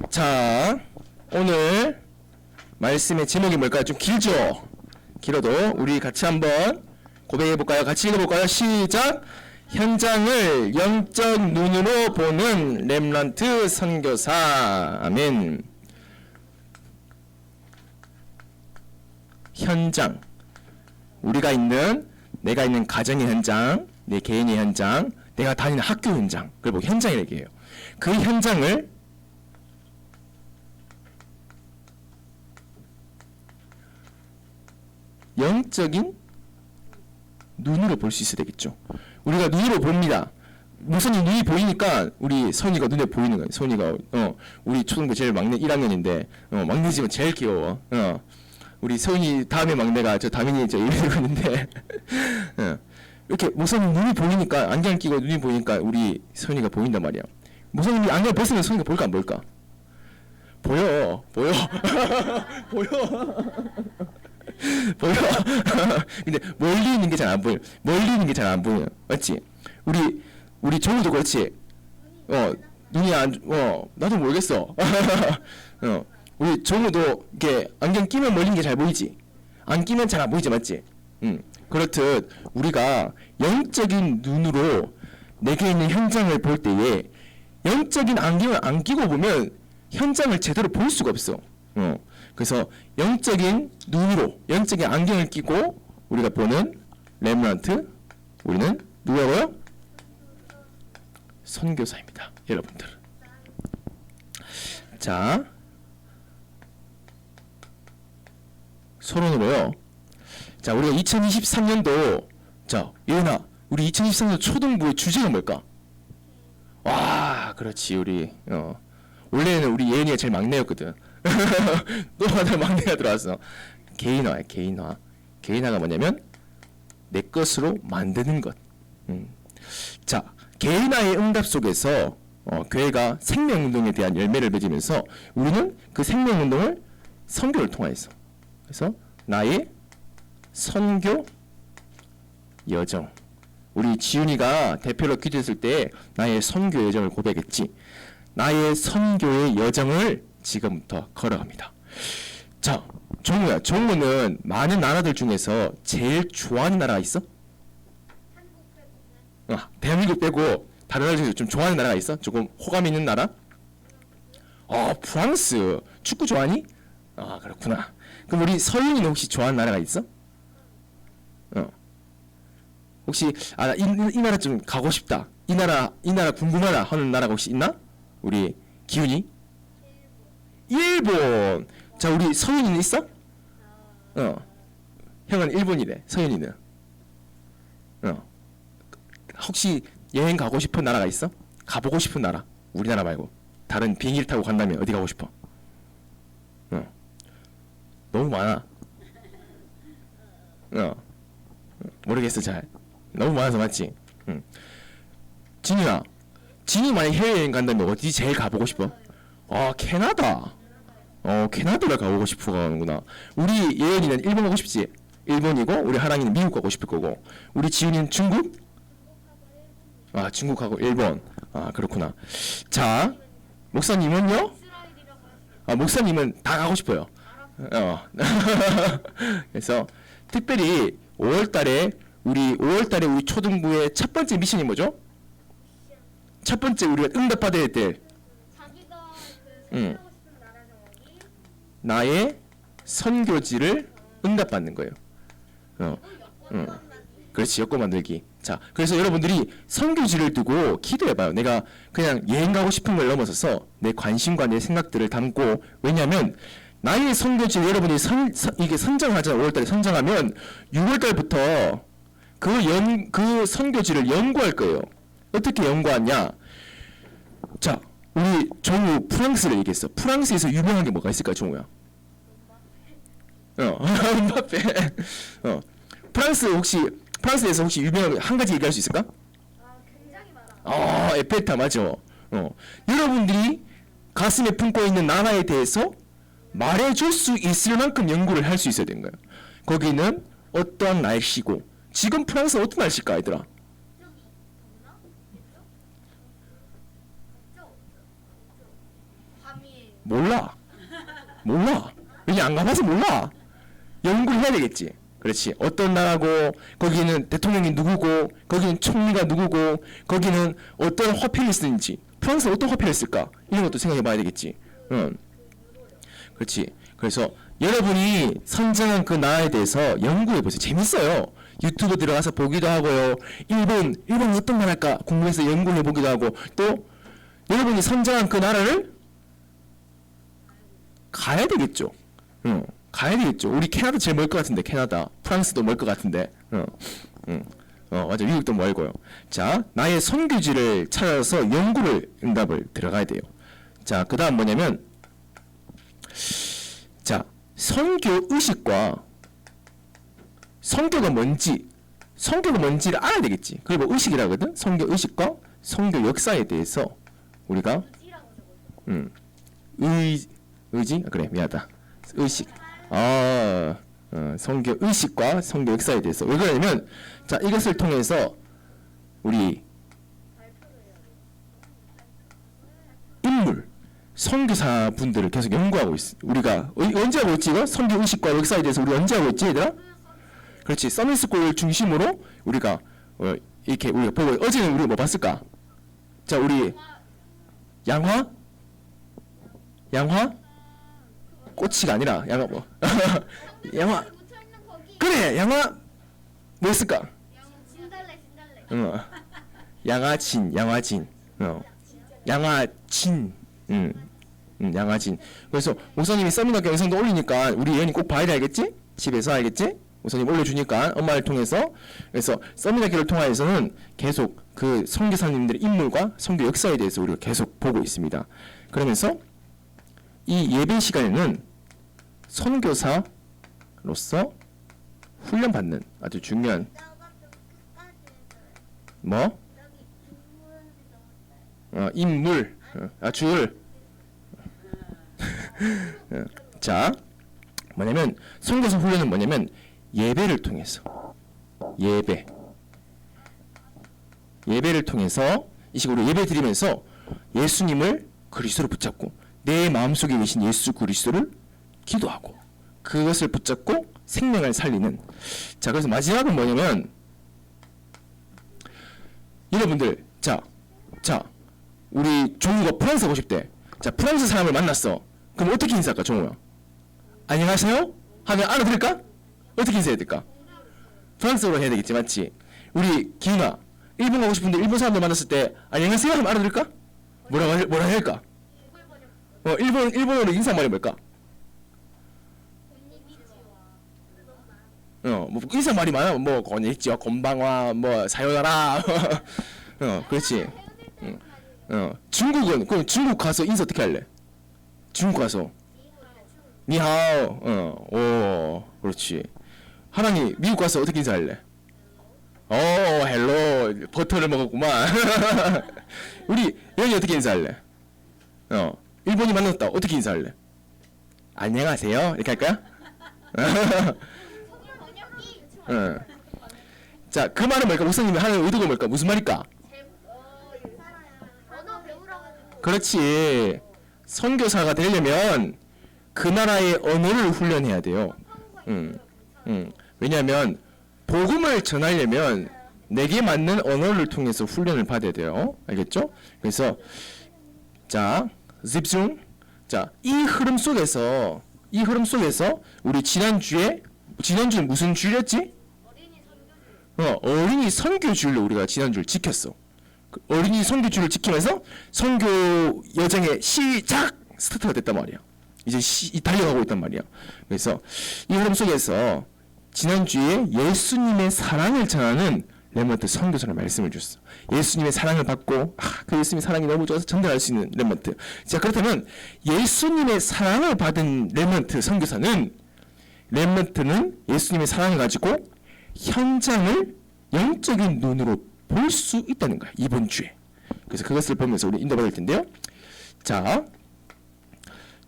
자, 오늘 말씀의 제목이 뭘까요? 좀 길죠? 길어도 우리 같이 한번 고백해볼까요? 같이 읽어볼까요? 시작! 현장을 영적 눈으로 보는 렘넌트 선교사. 아멘. 현장, 우리가 있는, 내가 있는 가정의 현장, 내 개인의 현장, 내가 다니는 학교 현장, 그걸 보고 현장이라고 얘기해요. 그 현장을 영적인 눈으로 볼 수 있어야 되겠죠. 우리가 눈으로 봅니다. 목사님 눈이 보이니까 우리 선이가 눈에 보이는 거예요. 선이가 우리 초등부 제일 막내 1학년인데 막내지만 제일 귀여워. 우리 선이 다음에 막내가 저 다민이 저 이러고 있는데 이렇게 목사님 눈이 보이니까 안경 끼고 눈이 보이니까 우리 선이가 보인단 말이야. 목사님이 안경 벗으면 선이가 볼까 안 볼까? 보여. 보여. 근데 멀리 있는 게 잘 안 보여. 멀리 있는 게 잘 안 보여. 맞지? 우리 정우도 그렇지. 눈이 나도 모르겠어. 우리 정우도 이렇게 안경 끼면 멀린 게 잘 보이지. 안 끼면 잘 안 보이지, 맞지? 그렇듯 우리가 영적인 눈으로 내게 있는 현장을 볼 때에 영적인 안경을 안 끼고 보면 현장을 제대로 볼 수가 없어. 그래서 영적인 눈으로, 영적인 안경을 끼고 우리가 보는 렘넌트, 우리는 누구라고요? 선교사입니다, 여러분들. 자, 서론으로요. 자, 우리가 2023년도, 자, 예은아, 우리 2023년 초등부의 주제가 뭘까? 와, 그렇지, 우리, 원래는 우리 예은이가 제일 막내였거든. 또 하나 막내가 들어왔어. 개인화야, 개인화. 개인화가 뭐냐면 내 것으로 만드는 것. 자, 개인화의 응답 속에서 교회가 생명운동에 대한 열매를 맺으면서 우리는 그 생명운동을 선교를 통해서, 그래서 나의 선교 여정. 우리 지훈이가 대표로 기도했을 때 나의 선교 여정을 고백했지. 나의 선교의 여정을 지금부터 걸어갑니다. 자, 정우야, 정우는 많은 나라들 중에서 제일 좋아하는 나라가 있어? 대한민국 빼고 다른 나라 중에서 좀 좋아하는 나라가 있어? 조금 호감 있는 나라? 프랑스. 축구 좋아하니? 그렇구나. 그럼 우리 서윤이는 혹시 좋아하는 나라가 있어? 혹시 이 나라 좀 가고 싶다, 이 나라 궁금하다 하는 나라가 혹시 있나? 우리 기훈이? 일본. 자, 우리 서윤이는 있어? 형은 일본이래. 서윤이는? 혹시 여행 가고 싶은 나라가 있어? 가보고 싶은 나라? 우리나라 말고 다른 비행기를 타고 간다면 어디 가고 싶어? 너무 많아. 모르겠어 잘. 너무 많아서 맞지? 진이야, 진이 만약 해외여행 간다면 어디 제일 가보고 싶어? 캐나다. 캐나다를 가보고 싶어 가는구나. 우리 예은이는 일본 가고 싶지? 일본이고, 우리 하랑이는 미국 가고 싶을 거고, 우리 지훈이는 중국? 중국하고 일본. 그렇구나. 자, 목사님은요? 목사님은 다 가고 싶어요. 그래서 특별히 5월달에 우리 초등부의 첫 번째 미션이 뭐죠? 첫 번째 우리가 응답받아야 될 나의 선교지를 응답받는 거예요. 그렇지, 여권 만들기. 자, 그래서 여러분들이 선교지를 두고 기도해봐요. 내가 그냥 여행 가고 싶은 걸 넘어서서 내 관심과 내 생각들을 담고, 왜냐하면 나의 선교지 여러분이 이게 선정하잖아. 5월달에 선정하면 6월달부터 그 선교지를 연구할 거예요. 어떻게 연구하냐? 자, 우리 정우 프랑스를 얘기했어. 프랑스에서 유명한 게 뭐가 있을까, 정우야? 음바페. 프랑스에서 혹시 유명한 한 가지 얘기할 수 있을까? 굉장히 많아. 에펠탑 맞아. 여러분들이 가슴에 품고 있는 나라에 대해서 말해줄 수 있을 만큼 연구를 할 수 있어야 되는 거예요. 거기는 어떠한 날씨고, 지금 프랑스 어떤 날씨일까, 얘들아? 밤이 몰라. 왜냐 안 가봐서 몰라. 연구를 해야 되겠지. 그렇지. 어떤 나라고 거기는 대통령이 누구고 거기는 총리가 누구고 거기는 어떤 화폐를 쓰는지 프랑스는 어떤 화폐를 쓸까 이런 것도 생각해 봐야 되겠지. 그렇지. 그래서 여러분이 선정한 그 나라에 대해서 연구해 보세요. 재밌어요. 유튜브 들어가서 보기도 하고요. 일본 어떤 나라일까 궁금해서 연구해 보기도 하고 또 여러분이 선정한 그 나라를 가야 되겠죠. 가야 되겠죠. 우리 캐나다 제일 멀 것 같은데 캐나다, 프랑스도 멀 것 같은데. 맞아. 미국도 멀고요. 자, 나의 선교지를 찾아서 연구를 응답을 들어가야 돼요. 자, 그다음 뭐냐면 자, 선교 의식과 선교가 뭔지를 알아야 되겠지. 그게 뭐 의식이라거든. 선교 의식과 선교 역사에 대해서 우리가 의지? 그래 미안하다. 의식. 선교 의식과 선교 역사에 대해서 왜 그러냐면 자 이것을 통해서 우리 인물 선교사 분들을 계속 연구하고 있어. 우리가 언제 하고 있지 이거? 선교 의식과 역사에 대해서 우리 언제 하고 있지 얘들아? 그렇지. 서밋스쿨 중심으로 우리가 이렇게 우리가 보고 어제는 우리가 뭐 봤을까? 자 우리 양화? 꼬치가 아니라 양화 뭐? 양화. 그래 양화 뭐였을까? 진달래. 양화진. 양화진. 양화진. 그래서 목사님이 서미나교 영상도 올리니까 우리 예언이 꼭 봐야 알겠지? 집에서 알겠지? 목사님 올려주니까 엄마를 통해서. 그래서 서미나교를 통하여서는 계속 그 선교사님들의 인물과 선교 역사에 대해서 우리가 계속 보고 있습니다. 그러면서 이 예배 시간에는 선교사로서 훈련받는 아주 중요한 뭐? 인물. 줄. 자, 뭐냐면 선교사 훈련은 뭐냐면 예배를 통해서 예배를 통해서 이 식으로 예배 드리면서 예수님을 그리스도로 붙잡고 내 마음속에 계신 예수 그리스도를 기도하고 그것을 붙잡고 생명을 살리는. 자, 그래서 마지막은 뭐냐면 여러분들 자 우리 종우가 프랑스 가고 싶대. 자, 프랑스 사람을 만났어. 그럼 어떻게 인사할까 종우야? 안녕하세요? 하면 알아들을까? 어떻게 인사해야 될까? 프랑스어로 해야 되겠지 맞지? 우리 기훈아 일본 가고 싶은데 일본 사람들 만났을 때 안녕하세요 하면 알아들을까? 뭐라 할까? 일본어로 인사말이 뭘까? 뭐 인사말이 많아. 뭐 건니치와, 건방와, 뭐 사요나라. 그렇지. 중국은 그럼 중국 가서 인사 어떻게 할래? 중국 가서 니하오. 오, 그렇지. 하나님 미국 가서 어떻게 인사할래? 헬로. 버터를 먹었구만. 우리 여기 어떻게 인사할래? 일본이 만났다. 어떻게 인사할래? 안녕하세요. 이렇게 할까요? 자, 그 말은 뭘까? 목사님이 하는 의도가 뭘까? 무슨 말일까? 언어 배우라고. 그렇지. 선교사가 되려면 그 나라의 언어를 훈련해야 돼요. 왜냐하면 복음을 전하려면 내게 맞는 언어를 통해서 훈련을 받아야 돼요. 알겠죠? 그래서 자, 집중. 자, 이 흐름 속에서 우리 지난주에 무슨 주였지? 어린이 선교주일로 우리가 지난주를 지켰어. 그 어린이 선교주를 지키면서 선교 여정의 시작 스타트가 됐단 말이야. 이제 달려가고 있단 말이야. 그래서 이 흐름 속에서 지난주에 예수님의 사랑을 전하는 렘넌트 선교사를 말씀을 줬어. 예수님의 사랑을 받고 그 예수님의 사랑이 너무 좋아서 전달할 수 있는 렘넌트. 자, 그렇다면 예수님의 사랑을 받은 렘넌트는 예수님의 사랑을 가지고 현장을 영적인 눈으로 볼 수 있다는 거야. 이번 주에. 그래서 그것을 보면서 우리 인도받을 텐데요. 자,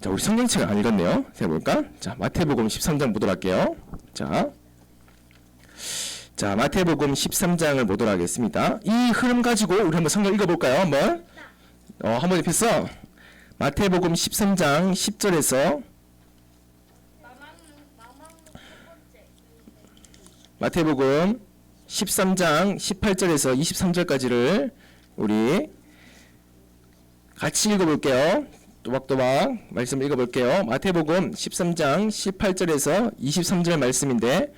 우리 성경책을 안 읽었네요. 해볼까? 자, 마태복음 13장 보도록 할게요. 자, 마태복음 13장을 보도록 하겠습니다. 이 흐름 가지고 우리 한번 성경 읽어볼까요? 한번 입혔어. 마태복음 13장 10절에서 마태복음 13장 18절에서 23절까지를 우리 같이 읽어볼게요. 또박또박 말씀 읽어볼게요. 마태복음 13장 18절에서 23절 말씀인데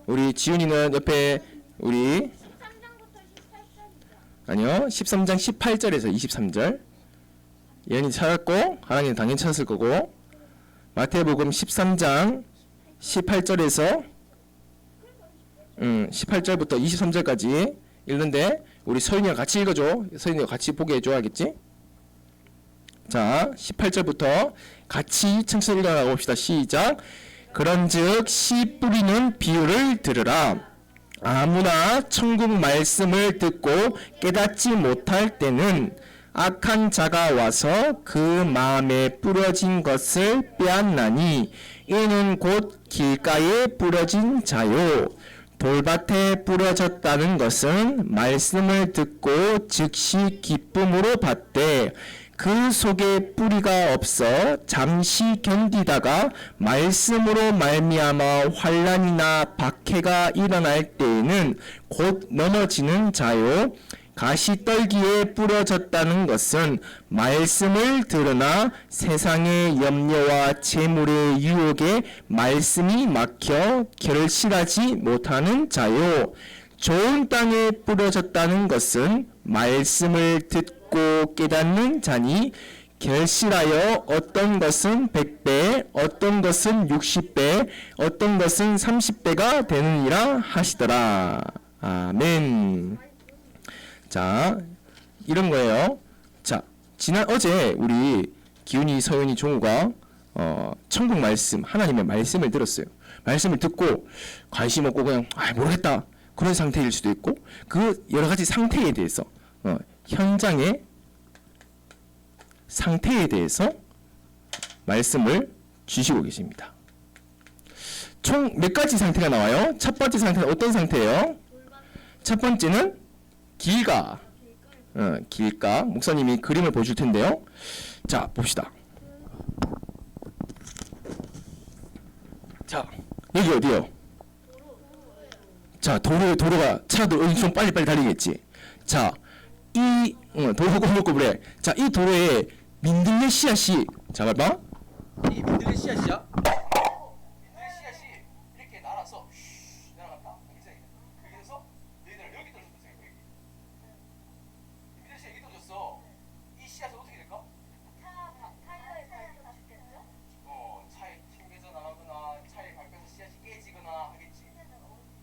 우리 지훈이는 옆에 우리 13장부터 18장이죠. 아니요 13장 18절에서 23절 예언이 찾았고 하나님 당연히 찾았을 거고 마태복음 13장 18절에서 18절부터 23절까지 읽는데 우리 서윤이랑 같이 읽어줘. 서윤이가 같이 보게 해줘야겠지? 자 18절부터 같이 청소 읽어나가 봅시다. 시작. 그런즉 씨 뿌리는 비유를 들으라. 아무나 천국 말씀을 듣고 깨닫지 못할 때는 악한 자가 와서 그 마음에 뿌려진 것을 빼앗나니 이는 곧 길가에 뿌려진 자요. 돌밭에 뿌려졌다는 것은 말씀을 듣고 즉시 기쁨으로 받되 그 속에 뿌리가 없어 잠시 견디다가 말씀으로 말미암아 환난이나 박해가 일어날 때에는 곧 넘어지는 자요. 가시떨기에 뿌려졌다는 것은 말씀을 들으나 세상의 염려와 재물의 유혹에 말씀이 막혀 결실하지 못하는 자요. 좋은 땅에 뿌려졌다는 것은 말씀을 듣고 깨닫는 자니 결실하여 어떤 것은 100배, 어떤 것은 60배, 어떤 것은 30배가 되느니라 하시더라. 아멘. 자, 이런 거예요. 자, 어제 우리 기훈이, 서윤이, 종우가 천국 말씀, 하나님의 말씀을 들었어요. 말씀을 듣고 관심 없고 그냥 모르겠다 그런 상태일 수도 있고 그 여러 가지 상태에 대해서 현장의 상태에 대해서 말씀을 주시고 계십니다. 총 몇 가지 상태가 나와요? 첫 번째 상태는 어떤 상태예요? 첫 번째는 길가. 길가. 목사님이 그림을 보여줄 텐데요. 자, 봅시다. 자, 여기 어디요? 자, 도로가 차도 엄청 빨리빨리 달리겠지. 자, 이 도로 건너고그래. 자, 이 도로에 민들레 씨앗이 자, 봐봐. 이 민들레 씨앗이야? 민들레 씨앗이 이렇게 날아서 날아갔다. 여기서 얘들 여기 떨어졌어. 여기. 민들레 씨앗 여기 떨어졌어. 이 씨앗은 어떻게 될까? 타이어에 밟혀 죽겠죠? 차에 튕겨져 나가거나 차에 밟혀서 씨앗이 깨지거나 하겠지.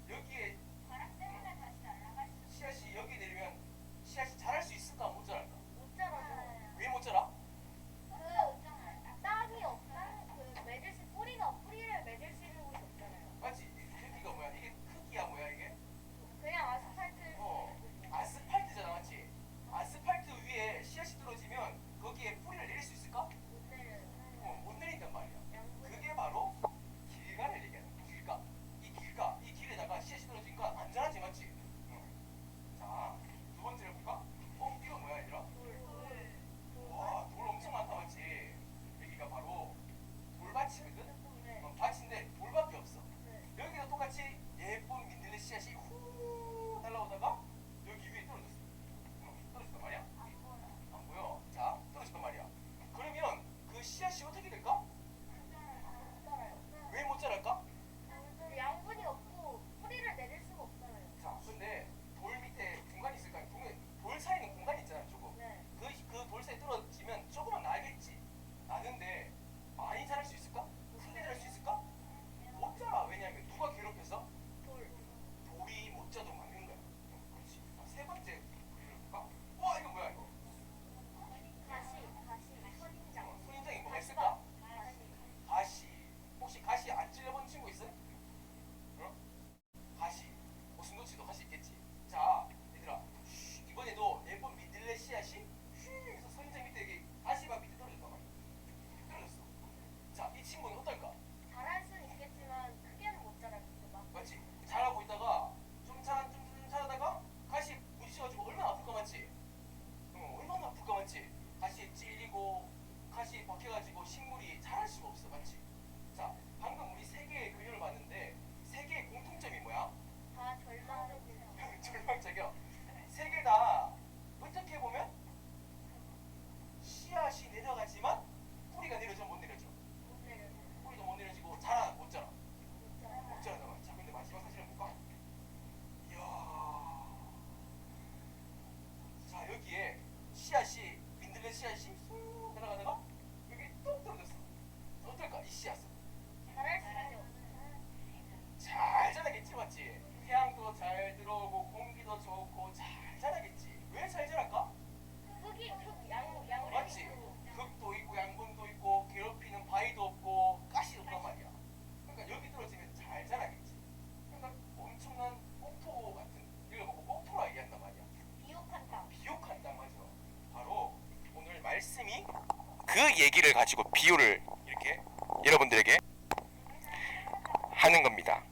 여기에 바람 때문에 다시 날아갈 수 씨앗이 여기 내리면 씨앗이 자랄 수 있을까? 못 자랄까? 못 자라요. 왜 못 자라? 그 땅이 없다. 그 맺을 수 뿌리가 식물이 자랄 수가 없어, 맞지? 자, 방금 우리 세 개의 그림을 봤는데 세 개의 공통점이 뭐야? 다 절망적이에요. 절망적이요. 세 개 다 어떻게 보면 씨앗이 내려가지만 뿌리가 내려져 못 내려져? 못 내려요. 뿌리도 못 내려지고 자라 못 자라? 못 자라요. 못 자라잖아. 자, 근데 마지막 사진을 볼까? 이야. 자, 여기에 씨앗이 민들레 씨앗이 쑥 내려가다가 여기 뚝 떨어졌어. 어떨까? 이 씨앗은 잘할 수 있죠. 잘 자라겠지, 맞지? 태양도 잘 들어오고 공기도 좋고 잘 자라겠지. 왜 잘 자랄까? 흙이 양 맞지? 흙도 있고 양분도 있고 괴롭히는 바위도 없고 가시도 없단 말이야. 그러니까 여기 떨어지면 잘 자라겠지. 그러니까 엄청난 폭포 같은 이걸 보고 폭포라 얘기한단 말이야. 비옥한 땅. 비옥한 땅 맞아. 바로 오늘 말씀이 그 얘기를 가지고 비유를 이렇게 여러분들에게 하는 겁니다.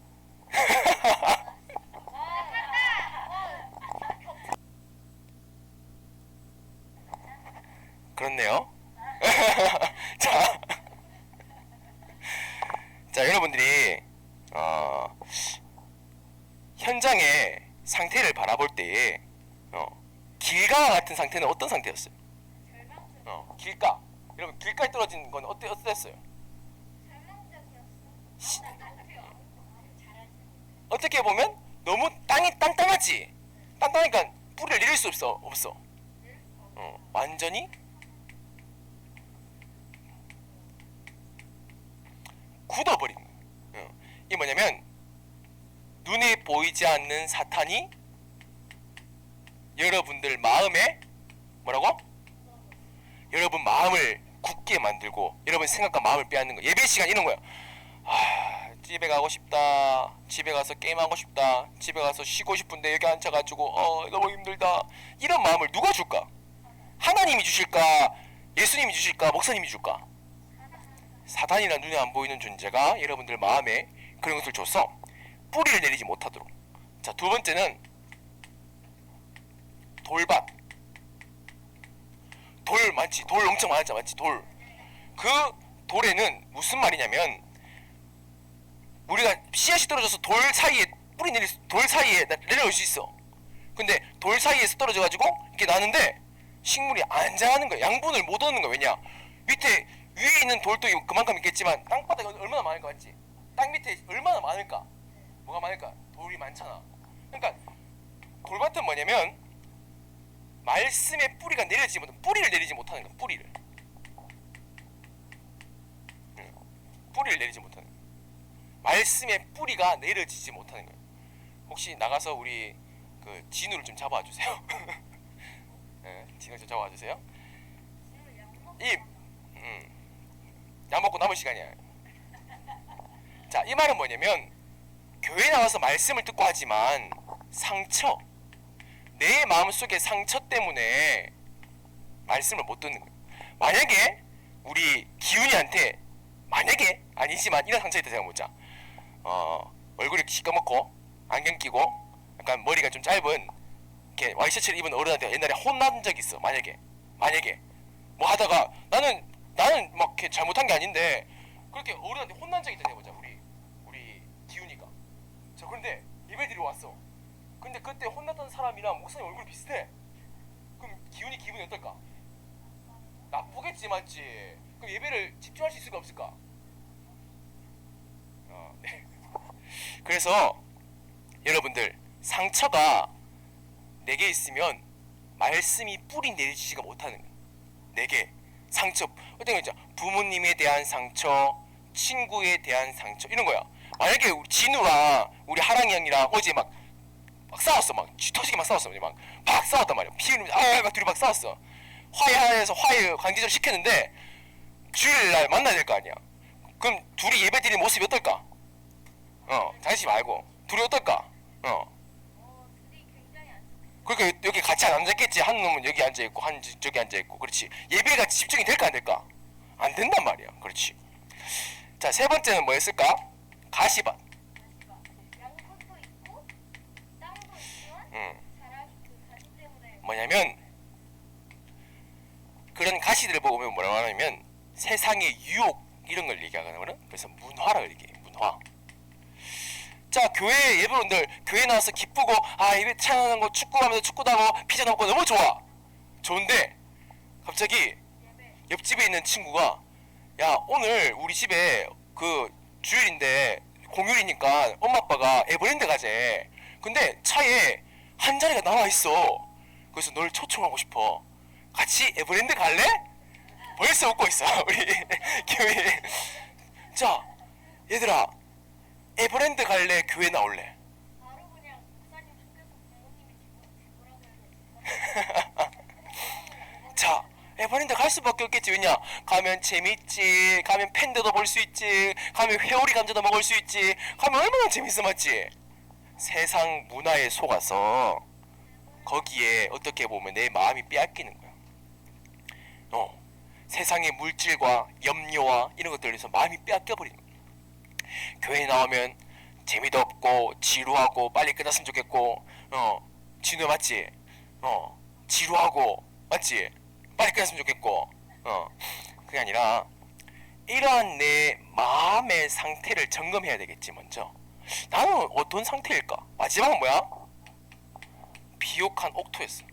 그렇네요. 자, 자 여러분들이 현장의 상태를 바라볼 때에 길가와 같은 상태는 어떤 상태였어요? 절망적. 길가. 여러분 길가에 떨어진 건 어땠어요? 절망적이었어. 잘하지. 어떻게 보면 너무 땅이 땅땅하지. 땅땅하니까 뿌리를 내릴 수 없어. 완전히 굳어버린 거예요. 이게 뭐냐면 눈에 보이지 않는 사탄이 여러분들 마음에 뭐라고? 여러분 마음을 굳게 만들고 여러분 생각과 마음을 빼앗는 거. 예배 시간 이런 거야. 집에 가고 싶다. 집에 가서 게임하고 싶다. 집에 가서 쉬고 싶은데 여기 앉아가지고 너무 힘들다. 이런 마음을 누가 줄까? 하나님이 주실까? 예수님이 주실까? 목사님이 줄까? 사단이나 눈에 안 보이는 존재가 여러분들 마음에 그런 것을 줘서 뿌리를 내리지 못하도록. 자, 두 번째는 돌밭. 돌 많지. 돌 엄청 많았잖아, 맞지? 돌. 그 돌에는 무슨 말이냐면 우리가 씨앗이 떨어져서 돌 사이에 돌 사이에 내려올 수 있어. 근데 돌 사이에서 떨어져가지고 이렇게 나는데 식물이 안 자라는 거야. 양분을 못 얻는 거야. 왜냐? 밑에 위에 있는 돌도 그만큼 있겠지만 땅바닥이 얼마나 많을까, 맞지? 땅 밑에 얼마나 많을까? 뭐가 많을까? 돌이 많잖아. 그러니까 돌밭은 뭐냐면 말씀의 뿌리가 내려지지 못하는, 뿌리를 내리지 못하는 거야. 뿌리를 내리지 못하는 거야. 말씀의 뿌리가 내려지지 못하는 거예요. 혹시 나가서 우리 그 진우를 좀 잡아와 주세요. 네, 진우 좀 잡아와 주세요. 약 먹고 남을 시간이야. 자, 이 말은 뭐냐면 교회 나와서 말씀을 듣고 하지만 상처, 내 마음속의 상처 때문에 말씀을 못 듣는 거예요. 만약에 우리 기훈이한테 만약에 아니지만 이런 상처가 있다 생각해보자. 얼굴이 시꺼멓고 안경 끼고 약간 머리가 좀 짧은 이렇게 와이셔츠를 입은 어른한테 옛날에 혼난 적 있어. 만약에 뭐 하다가 나는 막 이렇게 잘못한 게 아닌데 그렇게 어른한테 혼난 적이 있다 해보자. 우리 기훈이가. 자, 그런데 예배드리러 왔어. 근데 그때 혼났던 사람이랑 목사님 얼굴이 비슷해. 그럼 기훈이 기분이 어떨까? 나쁘겠지, 맞지? 그럼 예배를 집중할 수 있을까 없을까? 네. 그래서 여러분들 상처가 내게 있으면 말씀이 뿌리 내리지가 못하는 거예요. 내게 상처, 어떤 거 있잖아. 부모님에 대한 상처, 친구에 대한 상처 이런 거야. 만약에 우리 진우랑 우리 하랑이 형이랑 어제 막 싸웠어. 막 쥐터지게 막 싸웠어. 막 싸웠단 말이야. 피 흘리면서 막 둘이 막 싸웠어. 화해해서 화해 관계적으로 시켰는데 주일날 만나야 될 거 아니야. 그럼 둘이 예배드리는 모습이 어떨까? 장난치지 말고 둘이 어떨까? 둘이 굉장히 안 좋겠어. 그러니까 여기 같이 안 앉았겠지. 한 놈은 여기 앉아 있고 한 저기 앉아 있고. 그렇지. 예배가 집중이 될까 안 될까? 안 된단 말이야. 그렇지. 자, 세 번째는 뭐였을까? 가시밭. 양분도 있고 땅도 있지만 자라기 그 가시 때문에 뭐냐면 그런 가시들을 보면 뭐라고 하냐면 세상의 유혹 이런 걸 얘기하거든. 그래서 문화라고 얘기해. 문화. 자, 교회 예배원들 교회 나와서 기쁘고 예배 찬양하는 거 축구하면서 축구도 하고 피자 먹고 너무 좋아. 좋은데 갑자기 옆집에 있는 친구가 야 오늘 우리 집에 그 주일인데 공휴일이니까 엄마 아빠가 에버랜드 가재. 근데 차에 한 자리가 남아 있어. 그래서 널 초청하고 싶어. 같이 에버랜드 갈래? 벌써 웃고 있어 우리 교회. 자 얘들아 에버랜드 갈래? 교회 나올래? 바로 그냥 목사님 속에서 부모님이 집으라고 해야지. 자 에버랜드 갈 수밖에 없겠지. 왜냐? 가면 재밌지. 가면 팬더도 볼 수 있지. 가면 회오리 감자도 먹을 수 있지. 가면 얼마나 재밌어 맞지? 세상 문화에 속아서 거기에 어떻게 보면 내 마음이 빼앗기는 거야. 세상의 물질과 염려와 이런 것들에서 마음이 빼앗겨 버리는 거야. 교회 나오면 재미도 없고 지루하고 빨리 끝났으면 좋겠고 진우 맞지? 지루하고 맞지? 빨리 끝났으면 좋겠고 그게 아니라 이러한 내 마음의 상태를 점검해야 되겠지. 먼저 나는 어떤 상태일까? 마지막은 뭐야? 비옥한 옥토였어.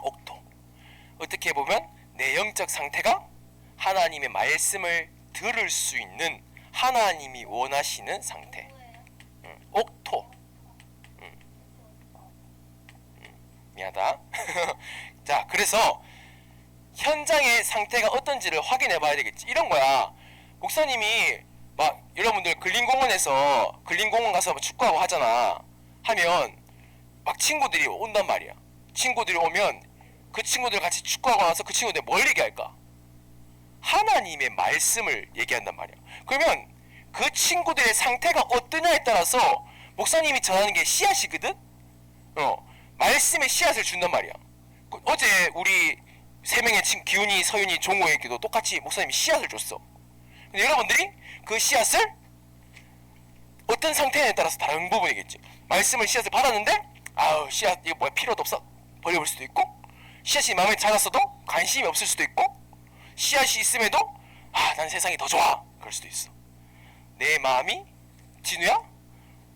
옥토. 어떻게 보면 내 영적 상태가 하나님의 말씀을 들을 수 있는 하나님이 원하시는 상태. 옥토. 미안하다. 자, 그래서 현장의 상태가 어떤지를 확인해 봐야 되겠지. 이런 거야. 목사님이 막 여러분들 근린공원 가서 축구하고 하잖아. 하면 막 친구들이 온단 말이야. 친구들이 오면 그 친구들 같이 축구하고 나서 그 친구들 뭘 얘기할까? 하나님의 말씀을 얘기한단 말이야. 그러면 그 친구들의 상태가 어떠냐에 따라서 목사님이 전하는 게 씨앗이거든? 말씀의 씨앗을 준단 말이야. 어제 우리 세 명의 기훈이, 서윤이, 종호에게도 똑같이 목사님이 씨앗을 줬어. 근데 여러분들이 그 씨앗을 어떤 상태에 따라서 다른 부분이겠지. 말씀을 씨앗을 받았는데 씨앗 이거 뭐야 필요도 없어 버려볼 수도 있고, 씨앗이 마음에 자랐어도 관심이 없을 수도 있고, 씨앗이 있음에도 난 세상이 더 좋아 그럴 수도 있어. 내 마음이 진우야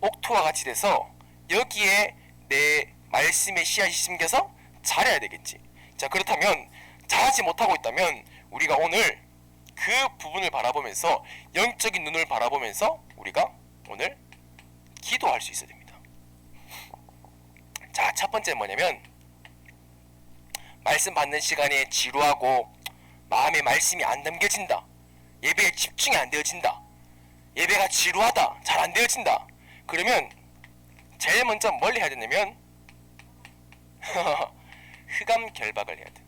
옥토와 같이 돼서 여기에 내 말씀의 씨앗이 심겨서 자라야 되겠지. 자, 그렇다면 자라지 못하고 있다면 우리가 오늘 그 부분을 바라보면서 영적인 눈을 바라보면서 우리가 오늘 기도할 수 있어야 됩니다. 자, 첫 번째는 뭐냐면 말씀 받는 시간에 지루하고 마음에 말씀이 안 담겨진다. 예배에 집중이 안 되어진다. 예배가 지루하다. 잘 안 되어진다. 그러면 제일 먼저 뭘 해야 되냐면 흑암 결박을 해야 돼.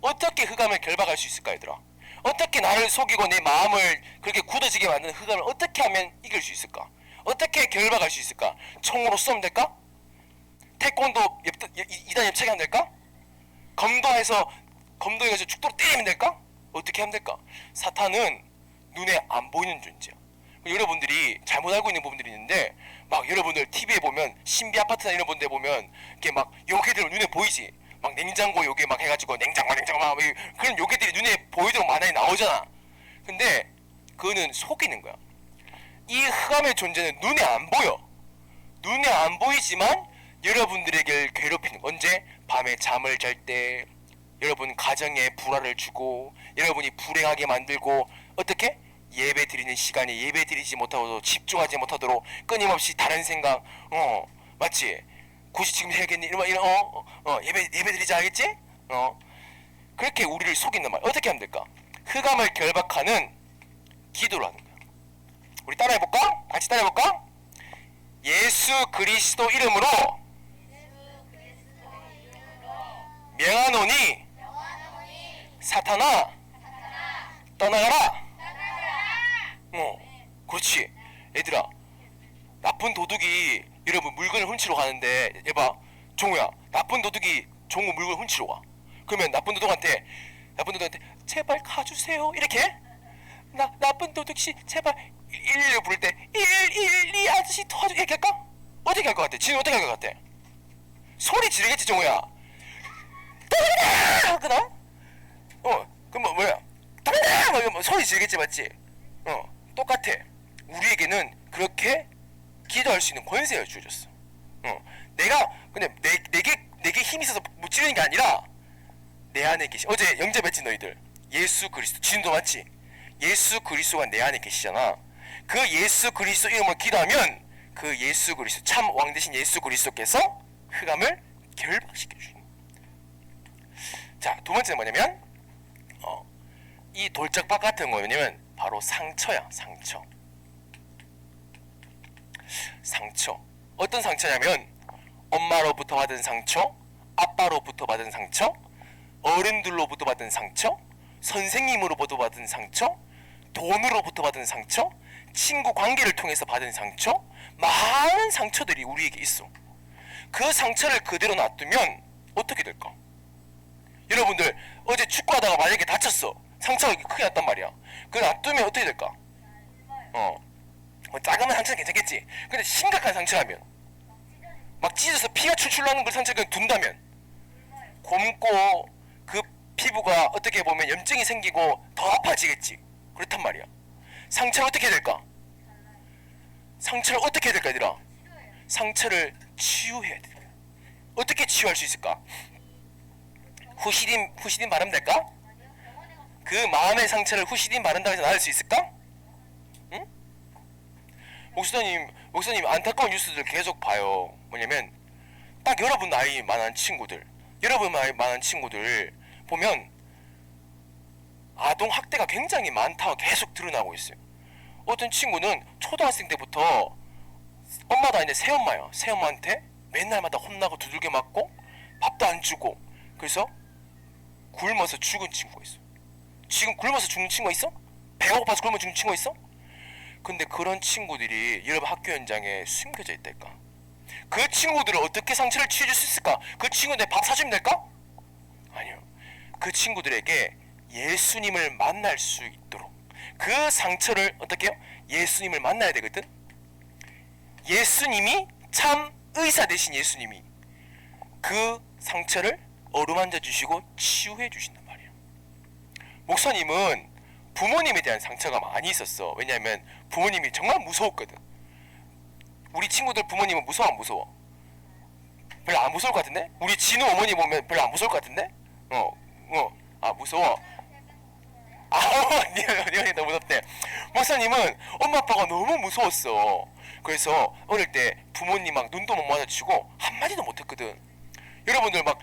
어떻게 흑암을 결박할 수 있을까 얘들아? 어떻게 나를 속이고 내 마음을 그렇게 굳어지게 만드는 흑암을 어떻게 하면 이길 수 있을까? 어떻게 결박할 수 있을까? 총으로 쏘면 될까? 태권도 2단 옆차기 하면 될까? 검도해서 죽도록 때리면 될까? 어떻게 하면 될까? 사탄은 눈에 안 보이는 존재야. 여러분들이 잘못 알고 있는 부분들이 있는데, 막 여러분들 TV에 보면 신비 아파트나 이런 분들 보면 이렇게 막 요괴들 눈에 보이지? 막 냉장고 요괴 막 해가지고 냉장고 막 그런 요괴들이 눈에 보이도록 만화에 나오잖아. 근데 그거는 속이는 거야. 이 흑암의 존재는 눈에 안 보여. 눈에 안 보이지만 여러분들에게 괴롭히는 거. 언제? 밤에 잠을 잘 때 여러분 가정에 불화를 주고 여러분이 불행하게 만들고, 어떻게? 예배 드리는 시간에 예배 드리지 못하고 집중하지 못하도록 끊임없이 다른 생각, 맞지? 굳이 지금 해야겠니? 이런 예배 드리자 하겠지? 그렇게 우리를 속이는 말. 어떻게 하면 될까? 흑암을 결박하는 기도를 하는 거야. 우리 따라해볼까? 같이 따라해볼까? 예수 그리스도 이름으로 명하노니 사탄아 떠나가라. 그렇지. 얘들아, 나쁜 도둑이 여러분 물건을 훔치러 가는데, 얘봐, 종우야, 나쁜 도둑이 종우 물건 훔치러 가. 그러면 나쁜 도둑한테 제발 가주세요 이렇게? 나쁜 도둑씨 제발 112 부를 때 112 아저씨 도와줘 이렇게 할까? 어떻게 할 것 같아? 지금 어떻게 할 것 같아? 소리 지르겠지 종우야. 하거나? 그럼 뭐야? 당당! 뭐 소리 지르겠지, 맞지? 똑같아. 우리에게는 그렇게 기도할 수 있는 권세가 주어졌어. 내가 근데 내게 힘이 있어서 못 지르는 게 아니라 내 안에 계시. 어제 영접했지 너희들. 예수 그리스도 진도 맞지? 예수 그리스도가 내 안에 계시잖아. 그 예수 그리스도 이름으로 기도하면 그 예수 그리스도 참 왕 대신 예수 그리스도께서 흑암을 결박시켜 주시는. 자, 두 번째는 뭐냐면 이 돌짝박 같은 거냐면 바로 상처야. 상처. 어떤 상처냐면 엄마로부터 받은 상처, 아빠로부터 받은 상처, 어른들로부터 받은 상처, 선생님으로부터 받은 상처, 돈으로부터 받은 상처, 친구 관계를 통해서 받은 상처, 많은 상처들이 우리에게 있어. 그 상처를 그대로 놔두면 어떻게 될까? 여러분들 어제 축구하다가 만약에 다쳤어. 상처가 크게 났단 말이야. 그걸 놔두면 어떻게 될까? 작으면 상처는 괜찮겠지. 근데 심각한 상처라면 막 찢어서 피가 출출 나는 걸 상처를 둔다면 곪고 그 피부가 어떻게 보면 염증이 생기고 더 아파지겠지. 그렇단 말이야. 상처를 어떻게 해야 될까? 상처를 어떻게 해야 될까 얘들아? 상처를 치유해야 돼. 어떻게 치유할 수 있을까? 후시딘 바르면 될까? 그 마음의 상처를 후시딘 바른다고 해서 나을 수 있을까? 응? 목사님 안타까운 뉴스들 계속 봐요. 뭐냐면 딱 여러분 나이 많은 친구들 보면 아동 학대가 굉장히 많다고 계속 드러나고 있어요. 어떤 친구는 초등학생 때부터 엄마도 아닌데 새엄마야. 새엄마한테 맨날마다 혼나고 두들겨 맞고 밥도 안 주고 그래서 굶어서 죽은 친구가 있어. 지금 굶어서 죽는 친구가 있어? 배가 고파서 굶어 죽는 친구가 있어? 근데 그런 친구들이 여러분 학교 현장에 숨겨져 있달까? 그 친구들을 어떻게 상처를 치유해줄 수 있을까? 그 친구들 밥 사주면 될까? 아니요. 그 친구들에게 예수님을 만날 수 있도록 그 상처를 어떻게 해요? 예수님을 만나야 되거든? 예수님이 참 의사 되신 예수님이 그 상처를 어루만져 주시고 치유해 주신단 말이에요. 목사님은 부모님에 대한 상처가 많이 있었어. 왜냐하면 부모님이 정말 무서웠거든. 우리 친구들 부모님은 무서워 안 무서워? 별로 안 무서울 것 같은데? 우리 진우 어머니 보면 별로 안 무서울 것 같은데? 무서워. 니가 너무 무섭대. 목사님은 엄마 아빠가 너무 무서웠어. 그래서 어릴 때 부모님 막 눈도 못 마주치고 한마디도 못했거든. 여러분들 막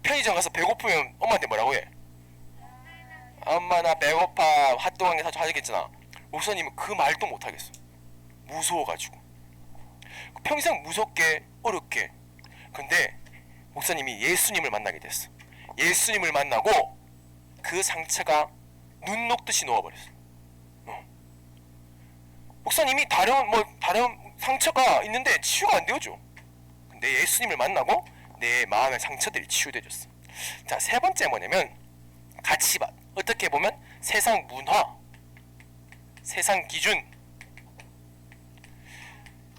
편의점 가서 배고프면 엄마한테 뭐라고 해? 엄마 나 배고파 핫도그 한 개 사줘 하겠잖아. 목사님은 그 말도 못하겠어. 무서워가지고 평생 무섭게 어렵게. 근데 목사님이 예수님을 만나게 됐어. 예수님을 만나고 그 상처가 눈 녹듯이 녹아버렸어. 목사님이 다른 상처가 있는데 치유가 안 되어져. 근데 예수님을 만나고 내 마음의 상처들이 치유되어졌어. 자, 세 번째 뭐냐면 가치관. 어떻게 보면 세상 문화, 세상 기준.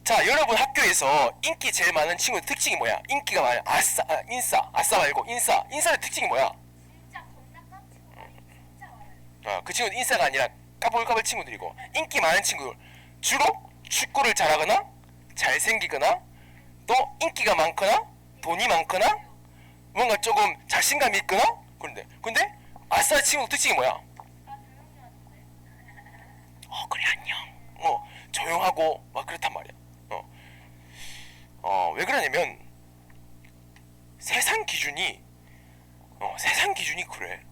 자, 여러분 학교에서 인기 제일 많은 친구의 특징이 뭐야? 인기가 많아. 아싸 말고 인싸의 특징이 뭐야? 진짜 겁나 깜찍한 친구들이 진짜 많아요. 그 친구는 인싸가 아니라 까불까불 친구들이고, 인기 많은 친구들 주로 축구를 잘하거나 잘생기거나 또 인기가 많거나 돈이 많거나 뭔가 조금 자신감이 있거나. 근데 아싸 친구 특징이 뭐야? 그래 안녕. 조용하고 막 그렇단 말이야. 왜 그러냐면 세상 기준이 그래.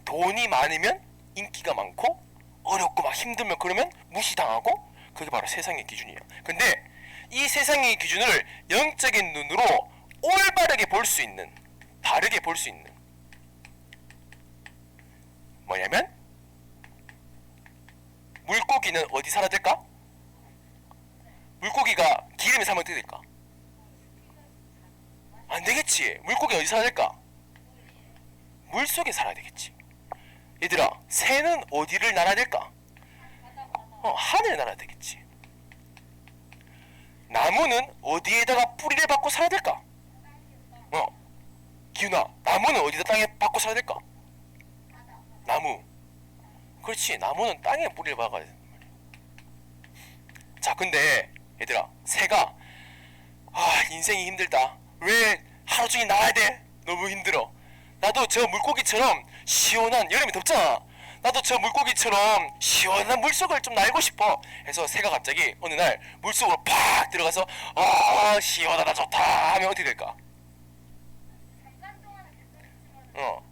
돈이 많으면 인기가 많고 어렵고 막 힘들면 그러면 무시당하고, 그게 바로 세상의 기준이야. 근데 이 세상의 기준을 영적인 눈으로 올바르게 볼 수 있는, 바르게 볼 수 있는 뭐냐면 물고기는 어디 살아야 될까? 물고기가 기름에 살면 어떻게 될까? 안 되겠지. 물고기는 어디 살아야 될까? 물속에 살아야 되겠지. 얘들아, 새는 어디를 날아야 될까? 하늘에 날아야 되겠지. 나무는 어디에다가 뿌리를 받고 살아야 될까? 기훈아, 나무는 어디다 땅에 받고 살아야 될까? 나무. 그렇지. 나무는 땅에 뿌리를 박아야 돼. 자, 근데 얘들아, 새가 인생이 힘들다. 왜 하루 종일 나가야 돼? 너무 힘들어. 나도 저 물고기처럼 시원한, 여름이 덥잖아. 나도 저 물고기처럼 시원한 물속을 좀 날고 싶어. 해서 새가 갑자기 어느 날 물속으로 팍 들어가서 시원하다 좋다 하면 어떻게 될까? 잠깐 동안은 괜찮지만 어,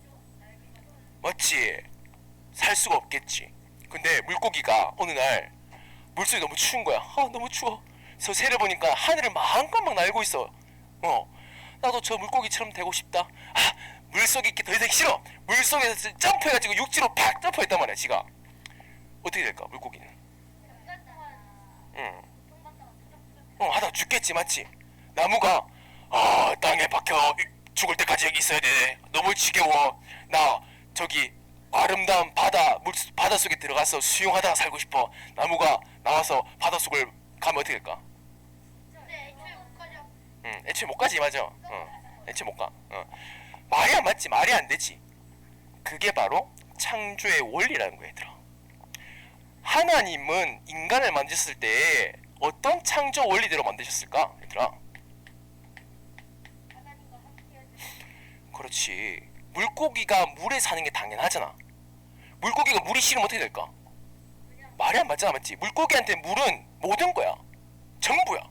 맞지. 살 수가 없겠지. 근데 물고기가 어느 날 물속이 너무 추운 거야. 너무 추워. 그래서 새를 보니까 하늘을 마음껏 막 날고 있어. 나도 저 물고기처럼 되고 싶다. 물속에 있기 더 이상 싫어. 물속에서 점프해가지고 육지로 팍 점프했단 말이야. 지가 어떻게 될까? 물고기는 잠깐 동안 고통받다가 투정투정 하다 죽겠지. 맞지? 나무가 땅에 박혀 죽을 때까지 여기 있어야 돼. 너무 지겨워. 나 저기 아름다운 바다 속에 들어가서 수영하다가 살고 싶어. 나무가 나와서 바다 속을 가면 어떻게 될까? 근데 애초에 못 가죠. 애초에 못 가지. 맞아. 애초에 못 가. 말이 안 맞지. 말이 안 되지. 그게 바로 창조의 원리라는 거야, 얘들아. 하나님은 인간을 만드셨을 때 어떤 창조 원리대로 만드셨을까, 얘들아? 하나님과 함께하지. 그렇지. 물고기가 물에 사는 게 당연하잖아. 물고기가 물이 싫으면 어떻게 될까? 말이 안 맞잖아. 맞지? 물고기한테 물은 모든 거야. 전부야.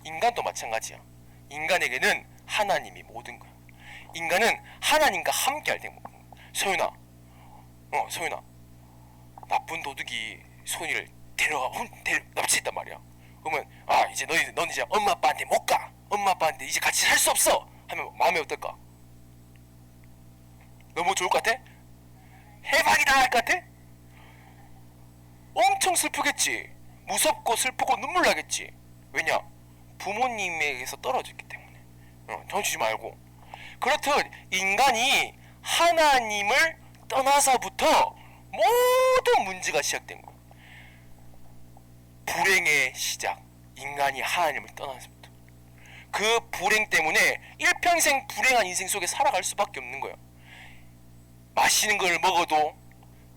인간도 마찬가지야. 인간에게는 하나님이 모든 거야. 인간은 하나님과 함께 할 때 소윤아, 소윤아, 나쁜 도둑이 소윤이를 납치했단 말이야. 그러면 이제 넌 이제 엄마 아빠한테 못 가. 엄마 아빠한테 이제 같이 살 수 없어. 하면 마음이 어떨까? 너무 좋을 것 같아? 해방이다 할 것 같아? 엄청 슬프겠지. 무섭고 슬프고 눈물 나겠지. 왜냐? 부모님에게서 떨어졌기 때문에. 돈 주지 말고. 그렇듯 인간이 하나님을 떠나서부터 모든 문제가 시작된 거야. 불행의 시작. 인간이 하나님을 떠나서부터. 그 불행 때문에 일평생 불행한 인생 속에 살아갈 수밖에 없는 거야. 맛있는 걸 먹어도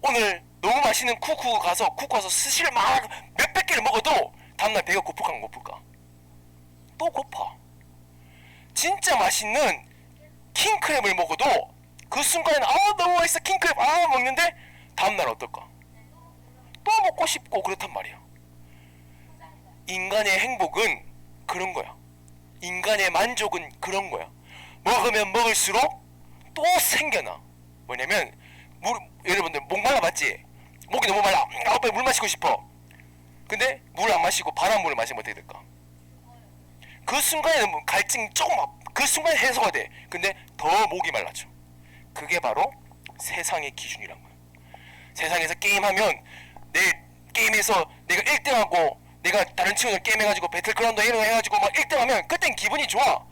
오늘 너무 맛있는 쿠쿠 가서 스시를 막 몇백 개를 먹어도 다음날 배가 고플까 안 고플까? 또 고파. 진짜 맛있는 킹크랩을 먹어도 그 순간에는 너무 맛있어 킹크랩 먹는데 다음날 어떨까? 또 먹고 싶고 그렇단 말이야. 인간의 행복은 그런 거야. 인간의 만족은 그런 거야. 먹으면 먹을수록 또 생겨나. 뭐냐면 여러분들 목 말라 맞지? 목이 너무 말라. 빨리 물 마시고 싶어. 근데 물 안 마시고 바닷물을 마시면 어떻게 될까? 그 순간에는 갈증이 조금 그 순간에 해소가 돼. 근데 더 목이 말라져. 그게 바로 세상의 기준이란 거야. 세상에서 게임하면 내 게임에서 내가 1등하고 내가 다른 친구들 게임해가지고 배틀그라운드 이런 거 해가지고 막 1등하면 그땐 기분이 좋아.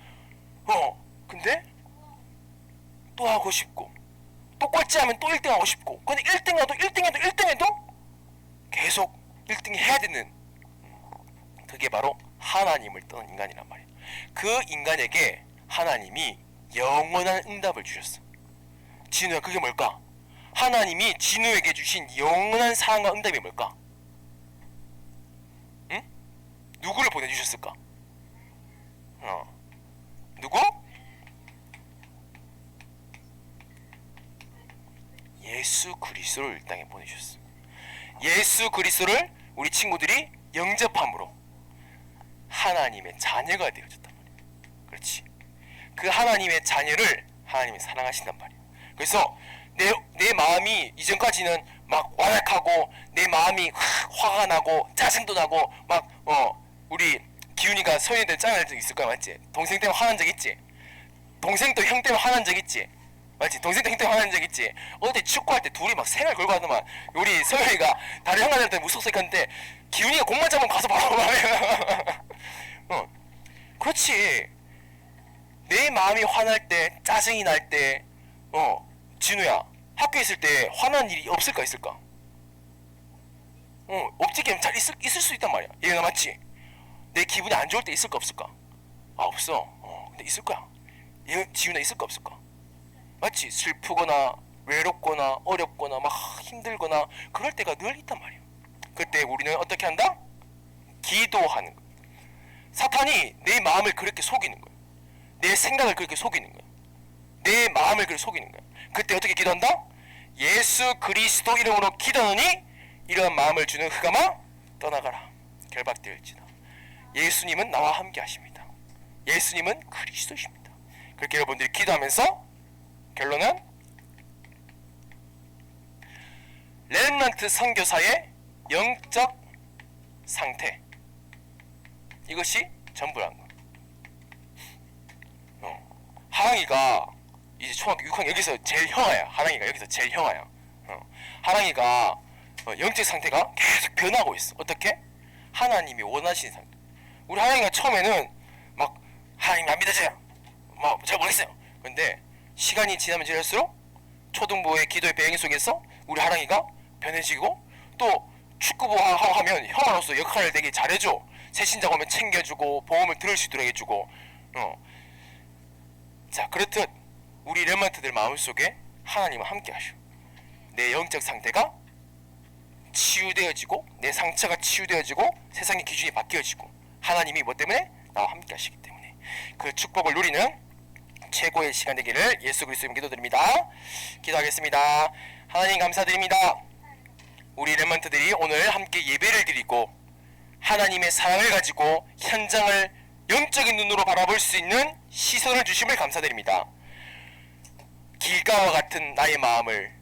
근데 또 하고 싶고 또 꼴찌하면 또 1등 하고 싶고 근데 1등해도 계속 1등 해야 되는 그게 바로 하나님을 떠난 인간이란 말이야. 그 인간에게 하나님이 영원한 응답을 주셨어. 진우야, 그게 뭘까? 하나님이 진우에게 주신 영원한 사랑과 응답이 뭘까? 응? 누구를 보내주셨을까? 누구? 예수 그리스도를 이 땅에 보내주셨어. 예수 그리스도를 우리 친구들이 영접함으로 하나님의 자녀가 되어졌단 말이야. 그렇지. 그 하나님의 자녀를 하나님이 사랑하신단 말이야. 그래서 내 마음이 이전까지는 막 완악하고 내 마음이 화가 나고 짜증도 나고 막 우리 기훈이가 소연이한테 짜증날 적 있을 거야. 맞지? 동생 때문에 화난 적 있지? 동생도 형 때문에 화난 적 있지? 맞지? 동생도 형 때문에 화난 적 있지? 어제 축구할 때 둘이 막 생활 걸고 하더만 우리 소연이가 다른 형아들한테 무속색하는데 기훈이가 공만 잡으면 가서 바로 말해. 그렇지. 내 마음이 화날 때 짜증이 날 때 진우야 학교에 있을 때 화난 일이 없을까 있을까? 없지. 잘 있을 수 있단 말이야. 얘가 맞지? 내 기분이 안 좋을 때 있을까 없을까? 없어. 근데 있을 거야. 얘 지훈아 있을까 없을까? 맞지? 슬프거나 외롭거나 어렵거나 막 힘들거나 그럴 때가 늘 있단 말이에요. 그때 우리는 어떻게 한다? 기도하는 거예요. 사탄이 내 마음을 그렇게 속이는 거예요. 내 생각을 그렇게 속이는 거예요. 내 마음을 그렇게 속이는 거예요. 그때 어떻게 기도한다? 예수 그리스도 이름으로 기도하니 이러한 마음을 주는 흑암아 떠나가라. 결박되었지다. 예수님은 나와 함께 하십니다. 예수님은 그리스도십니다. 그렇게 여러분들이 기도하면서 결론은 렘넌트 선교사의 영적 상태, 이것이 전부라는 거예요. 하랑이가 이제 초등학교 6학년 여기서 제일 형아야. 하랑이가 여기서 제일 형아야. 하랑이가 영적 상태가 계속 변하고 있어. 어떻게? 하나님이 원하시는 상태. 우리 하랑이가 처음에는 막 하나님 안 믿어져요. 뭐 잘 모르겠어요. 근데 시간이 지나면 지날수록 초등부의 기도의 배경 속에서 우리 하랑이가 변해지고 또 축구부 하면 형아로서 역할을 되게 잘해줘. 새신자가 오면 챙겨주고 보험을 들을 수 있도록 해주고. 자, 그렇듯 우리 렘넌트들 마음속에 하나님은 함께 하셔. 내 영적 상태가 치유되어지고 내 상처가 치유되어지고 세상의 기준이 바뀌어지고 하나님이 뭐 때문에? 나와 함께 하시기 때문에 그 축복을 누리는 최고의 시간 되기를 예수 그리스도 이름으로 기도드립니다. 기도하겠습니다. 하나님 감사드립니다. 우리 렘넌트들이 오늘 함께 예배를 드리고 하나님의 사랑을 가지고 현장을 영적인 눈으로 바라볼 수 있는 시선을 주심을 감사드립니다. 길가와 같은 나의 마음을,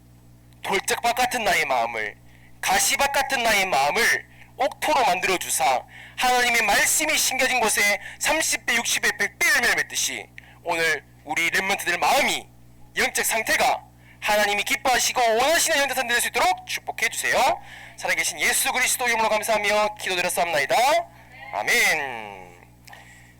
돌짝밭 같은 나의 마음을, 가시밭 같은 나의 마음을 옥토로 만들어 주사 하나님의 말씀이 심겨진 곳에 30배, 60배, 100배 열매를 맺듯이 오늘 우리 렘넌트들 마음이, 영적 상태가 하나님이 기뻐하시고 원하시는 영적 상태 될 수 있도록 축복해 주세요. 살아계신 예수 그리스도 이름으로 감사하며 기도드렸사옵나이다. 아멘.